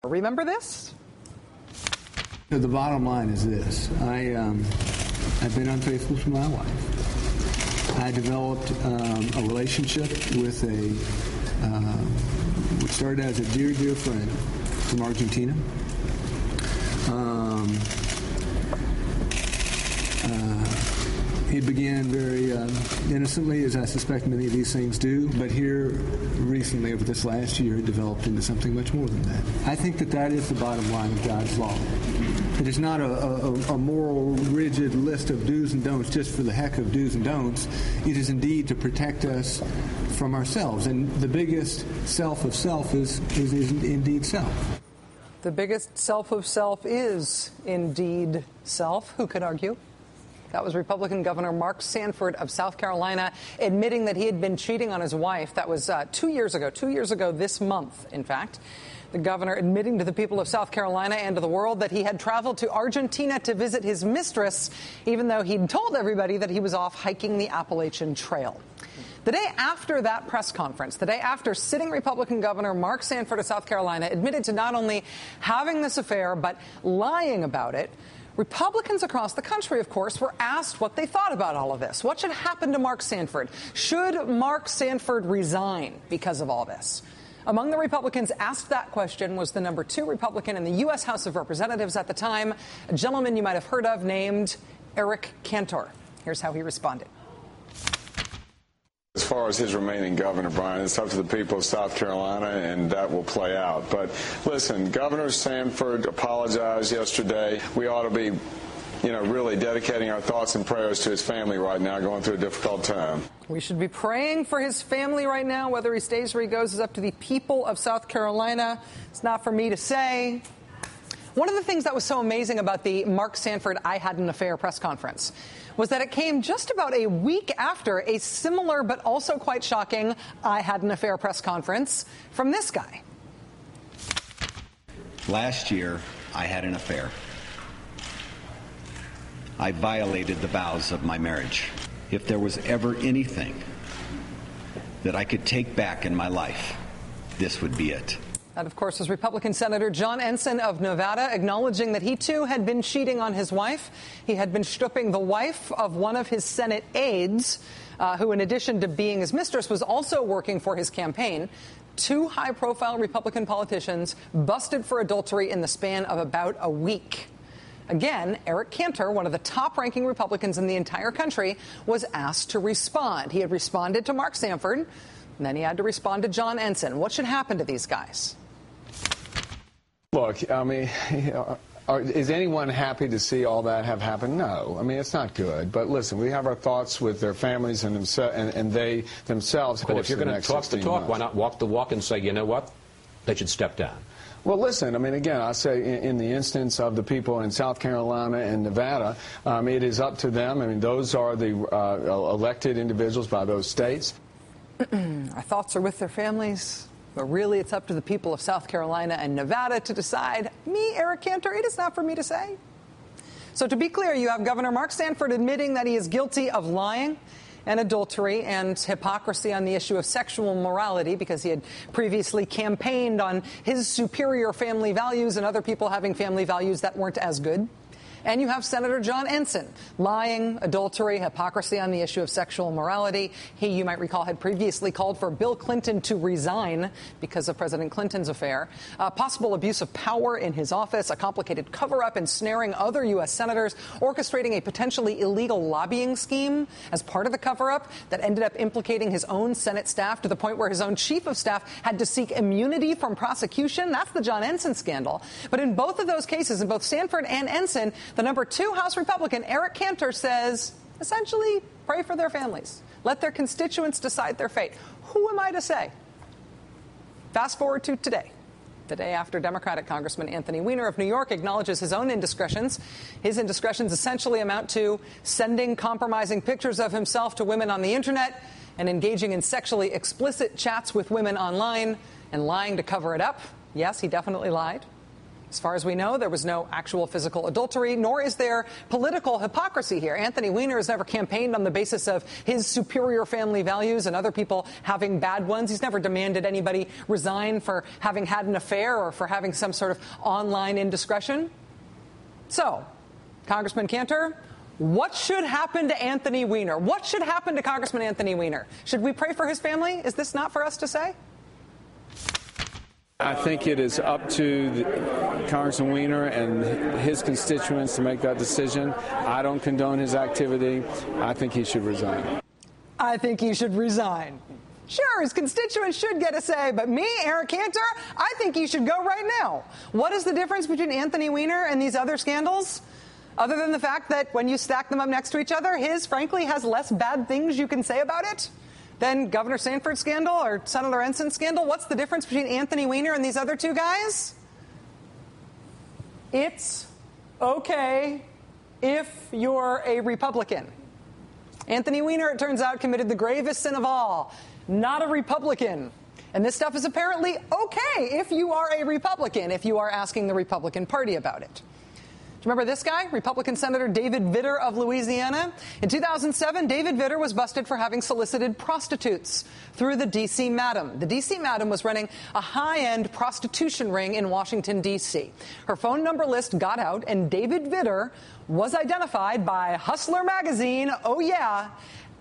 Remember this? The bottom line is this. I've been unfaithful to my wife. I developed a relationship with what started as a dear, dear friend from Argentina. It began very innocently, as I suspect many of these things do, but here recently, over this last year, it developed into something much more than that. I think that is the bottom line of God's law. It is not a moral, rigid list of do's and don'ts just for the heck of do's and don'ts. It is indeed to protect us from ourselves. And the biggest self of self is indeed self. The biggest self of self is indeed self. Who could argue? That was Republican Governor Mark Sanford of South Carolina admitting that he had been cheating on his wife. That was 2 years ago this month, in fact. The governor admitting to the people of South Carolina and to the world that he had traveled to Argentina to visit his mistress, even though he'd told everybody that he was off hiking the Appalachian Trail. The day after that press conference, the day after sitting Republican Governor Mark Sanford of South Carolina admitted to not only having this affair, but lying about it, Republicans across the country, of course, were asked what they thought about all of this. What should happen to Mark Sanford? Should Mark Sanford resign because of all this? Among the Republicans asked that question was the number 2 Republican in the U.S. House of Representatives at the time, a gentleman you might have heard of named Eric Cantor. Here's how he responded. As far as his remaining governor, Brian, it's up to the people of South Carolina, and that will play out. But listen, Governor Sanford apologized yesterday. We ought to be, really dedicating our thoughts and prayers to his family right now, going through a difficult time. We should be praying for his family right now. Whether he stays where he goes is up to the people of South Carolina. It's not for me to say. One of the things that was so amazing about the Mark Sanford I Had an Affair press conference was that it came just about a week after a similar but also quite shocking I Had an Affair press conference from this guy. Last year, I had an affair. I violated the vows of my marriage. If there was ever anything that I could take back in my life, this would be it. That, of course, was Republican Senator John Ensign of Nevada, acknowledging that he, too, had been cheating on his wife. He had been stripping the wife of one of his Senate aides, who, in addition to being his mistress, was also working for his campaign. 2 high-profile Republican politicians busted for adultery in the span of about a week. Again, Eric Cantor, one of the top-ranking Republicans in the entire country, was asked to respond. He had responded to Mark Sanford, and then he had to respond to John Ensign. What should happen to these guys? Look, is anyone happy to see all that have happened? No. It's not good. But listen, we have our thoughts with their families and they themselves. But if you're going to talk the talk, why not walk the walk and say, you know what, they should step down? Well, listen, again, I say in the instance of the people in South Carolina and Nevada, it is up to them. Those are the elected individuals by those states. Our thoughts are with their families, but really it's up to the people of South Carolina and Nevada to decide. Me, Eric Cantor, it is not for me to say. So to be clear, you have Governor Mark Sanford admitting that he is guilty of lying and adultery and hypocrisy on the issue of sexual morality because he had previously campaigned on his superior family values and other people having family values that weren't as good. And you have Senator John Ensign, lying, adultery, hypocrisy on the issue of sexual morality. He, you might recall, had previously called for Bill Clinton to resign because of President Clinton's affair. Possible abuse of power in his office, a complicated cover-up ensnaring other U.S. senators, orchestrating a potentially illegal lobbying scheme as part of the cover-up that ended up implicating his own Senate staff to the point where his own chief of staff had to seek immunity from prosecution. That's the John Ensign scandal. But in both of those cases, in both Sanford and Ensign, the number 2 House Republican, Eric Cantor, says, essentially, pray for their families. Let their constituents decide their fate. Who am I to say? Fast forward to today, the day after Democratic Congressman Anthony Weiner of New York acknowledges his own indiscretions. His indiscretions essentially amount to sending compromising pictures of himself to women on the Internet and engaging in sexually explicit chats with women online and lying to cover it up. Yes, he definitely lied. As far as we know, there was no actual physical adultery, nor is there political hypocrisy here. Anthony Weiner has never campaigned on the basis of his superior family values and other people having bad ones. He's never demanded anybody resign for having had an affair or for having some sort of online indiscretion. So, Congressman Cantor, what should happen to Anthony Weiner? What should happen to Congressman Anthony Weiner? Should we pray for his family? Is this not for us to say? I think it is up to Congressman Weiner and his constituents to make that decision. I don't condone his activity. I think he should resign. I think he should resign. Sure, his constituents should get a say, but me, Eric Cantor, I think he should go right now. What is the difference between Anthony Weiner and these other scandals? Other than the fact that when you stack them up next to each other, his, frankly, has less bad things you can say about it than Governor Sanford's scandal or Senator Enson's scandal. What's the difference between Anthony Weiner and these other two guys? It's okay if you're a Republican. Anthony Weiner, it turns out, committed the gravest sin of all, not a Republican. And this stuff is apparently okay if you are a Republican, if you are asking the Republican Party about it. Remember this guy, Republican Senator David Vitter of Louisiana? In 2007, David Vitter was busted for having solicited prostitutes through the D.C. Madam. The D.C. Madam was running a high-end prostitution ring in Washington, D.C. Her phone number list got out, and David Vitter was identified by Hustler magazine, oh yeah,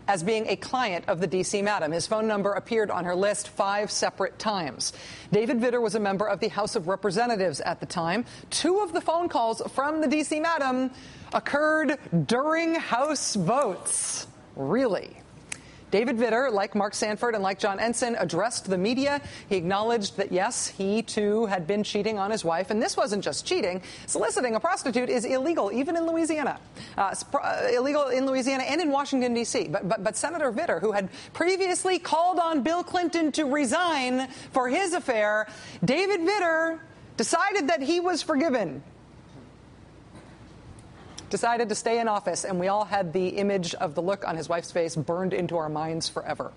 as being a client of the D.C. Madam. His phone number appeared on her list 5 separate times. David Vitter was a member of the House of Representatives at the time. 2 of the phone calls from the D.C. Madam occurred during House votes. Really? David Vitter, like Mark Sanford and like John Ensign, addressed the media. He acknowledged that, yes, he, too, had been cheating on his wife. And this wasn't just cheating. Soliciting a prostitute is illegal, even in Louisiana. Illegal in Louisiana and in Washington, D.C. But Senator Vitter, who had previously called on Bill Clinton to resign for his affair, David Vitter decided that he was forgiven. Decided to stay in office, and we all had the image of the look on his wife's face burned into our minds forever.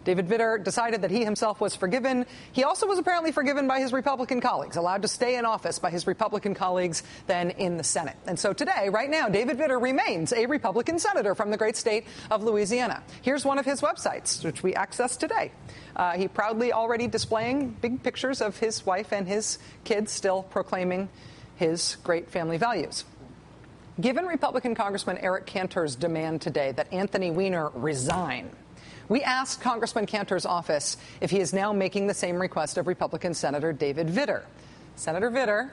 David Vitter decided that he himself was forgiven. He also was apparently forgiven by his Republican colleagues, allowed to stay in office by his Republican colleagues then in the Senate. And so today, right now, David Vitter remains a Republican senator from the great state of Louisiana. Here's one of his websites, which we accessed today. He proudly already displaying big pictures of his wife and his kids, still proclaiming his great family values. Given Republican Congressman Eric Cantor's demand today that Anthony Weiner resign, we asked Congressman Cantor's office if he is now making the same request of Republican Senator David Vitter. Senator Vitter,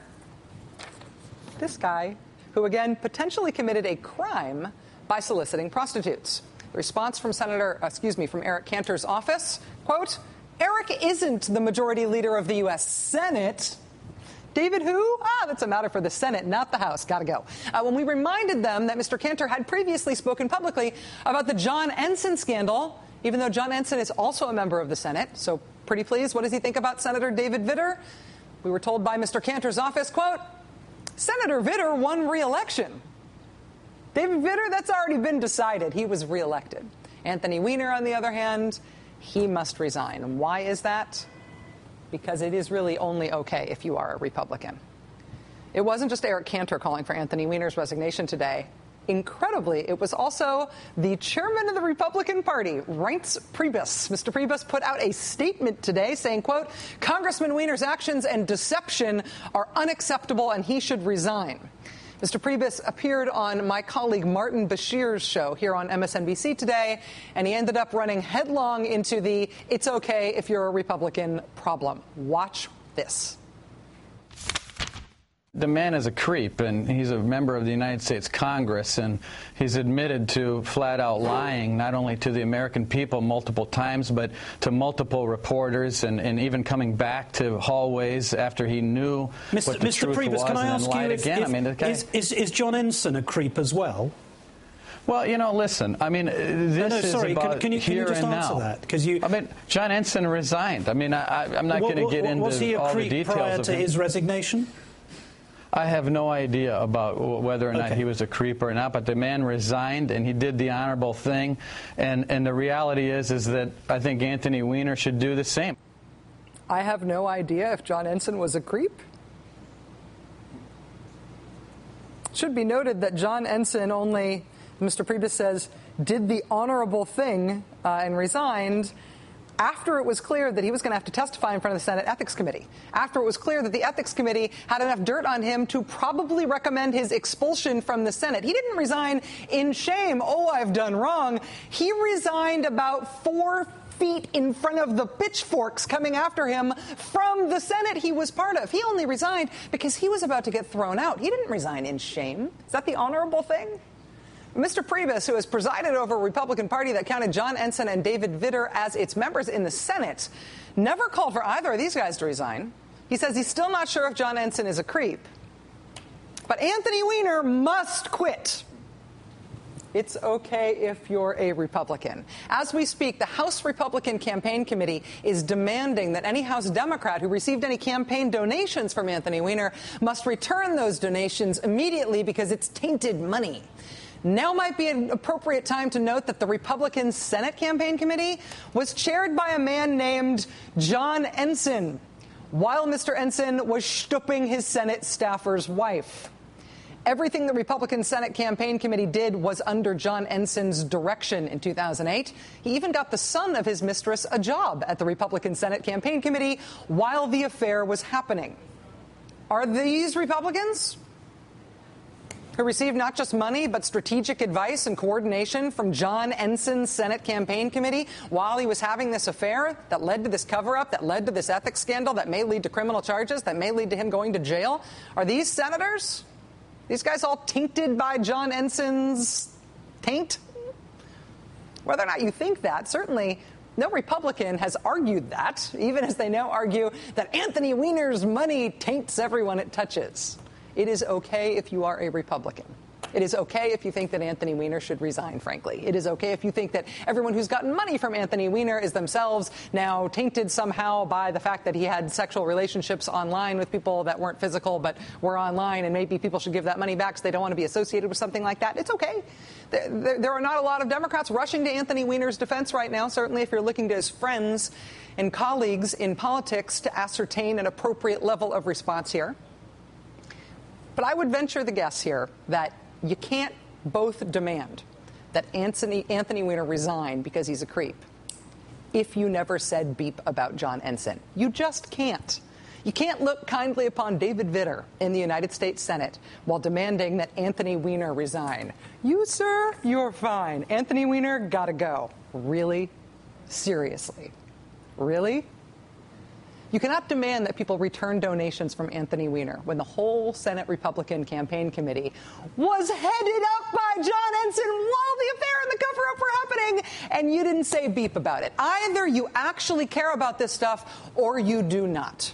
this guy, who again potentially committed a crime by soliciting prostitutes. The response from from Eric Cantor's office, quote, Eric isn't the majority leader of the U.S. Senate. David who? That's a matter for the Senate, not the House. Gotta go. When we reminded them that Mr. Cantor had previously spoken publicly about the John Ensign scandal, even though John Ensign is also a member of the Senate, so pretty please, what does he think about Senator David Vitter? We were told by Mr. Cantor's office, quote, Senator Vitter won re-election. David Vitter, that's already been decided. He was re-elected. Anthony Weiner, on the other hand, he must resign. And why is that? Because it is really only okay if you are a Republican. It wasn't just Eric Cantor calling for Anthony Weiner's resignation today. Incredibly, it was also the chairman of the Republican Party, Reince Priebus. Mr. Priebus put out a statement today saying, quote, Congressman Weiner's actions and deception are unacceptable and he should resign. Mr. Priebus appeared on my colleague Martin Bashir's show here on MSNBC today, and he ended up running headlong into the it's okay if you're a Republican problem. Watch this. The man is a creep, and he's a member of the United States Congress, and he's admitted to flat-out lying, not only to the American people multiple times, but to multiple reporters, and even coming back to hallways after he knew what the truth was, can I ask you is John Ensign a creep as well? Well, you know, listen, I mean, this is about can you here just and answer now. That? I mean, John Ensign resigned. I mean, I'm not going to get into all the details. Was he a creep prior to his resignation? I have no idea about whether or not he was a creep or not, but the man resigned and he did the honorable thing. And the reality is that I think Anthony Weiner should do the same. I have no idea if John Ensign was a creep. It should be noted that John Ensign only, Mr. Priebus says, did the honorable thing and resigned after it was clear that he was going to have to testify in front of the Senate Ethics Committee, after it was clear that the Ethics Committee had enough dirt on him to probably recommend his expulsion from the Senate. He didn't resign in shame. Oh, I've done wrong. He resigned about 4 feet in front of the pitchforks coming after him from the Senate he was part of. He only resigned because he was about to get thrown out. He didn't resign in shame. Is that the honorable thing? Mr. Priebus, who has presided over a Republican Party that counted John Ensign and David Vitter as its members in the Senate, never called for either of these guys to resign. He says he's still not sure if John Ensign is a creep. But Anthony Weiner must quit. It's okay if you're a Republican. As we speak, the House Republican Campaign Committee is demanding that any House Democrat who received any campaign donations from Anthony Weiner must return those donations immediately because it's tainted money. Now might be an appropriate time to note that the Republican Senate Campaign Committee was chaired by a man named John Ensign, while Mr. Ensign was stooping his Senate staffer's wife. Everything the Republican Senate Campaign Committee did was under John Ensign's direction in 2008. He even got the son of his mistress a job at the Republican Senate Campaign Committee while the affair was happening. Are these Republicans who received not just money but strategic advice and coordination from John Ensign's Senate Campaign Committee while he was having this affair that led to this cover-up, that led to this ethics scandal, that may lead to criminal charges, that may lead to him going to jail? Are these senators? These guys all tainted by John Ensign's taint? Whether or not you think that, certainly no Republican has argued that, even as they now argue that Anthony Weiner's money taints everyone it touches. It is okay if you are a Republican. It is okay if you think that Anthony Weiner should resign, frankly. It is okay if you think that everyone who's gotten money from Anthony Weiner is themselves now tainted somehow by the fact that he had sexual relationships online with people that weren't physical but were online, and maybe people should give that money back so they don't want to be associated with something like that. It's okay. There are not a lot of Democrats rushing to Anthony Weiner's defense right now, certainly if you're looking to his friends and colleagues in politics to ascertain an appropriate level of response here. But I would venture the guess here that you can't both demand that Anthony Weiner resign because he's a creep if you never said beep about John Ensign. You just can't. You can't look kindly upon David Vitter in the United States Senate while demanding that Anthony Weiner resign. You, sir, you're fine. Anthony Weiner, gotta go. Really? Seriously? Really? You cannot demand that people return donations from Anthony Weiner when the whole Senate Republican Campaign Committee was headed up by John Ensign while the affair and the cover-up were happening, and you didn't say beep about it. Either you actually care about this stuff or you do not.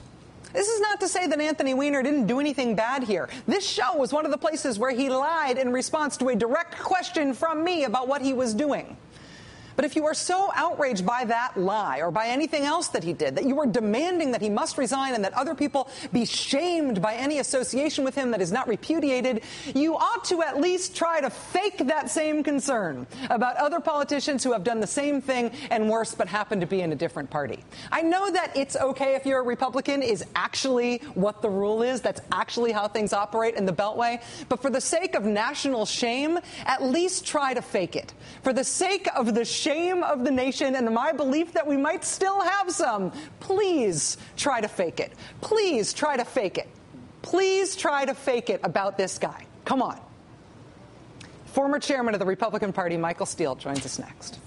This is not to say that Anthony Weiner didn't do anything bad here. This show was one of the places where he lied in response to a direct question from me about what he was doing. But if you are so outraged by that lie or by anything else that he did, that you are demanding that he must resign and that other people be shamed by any association with him that is not repudiated, you ought to at least try to fake that same concern about other politicians who have done the same thing and worse but happen to be in a different party. I know that it's okay if you're a Republican is actually what the rule is. That's actually how things operate in the Beltway. But for the sake of national shame, at least try to fake it. For the sake of the shame of the nation and my belief that we might still have some, please try to fake it. Please try to fake it. Please try to fake it about this guy. Come on. Former chairman of the Republican Party, Michael Steele, joins us next.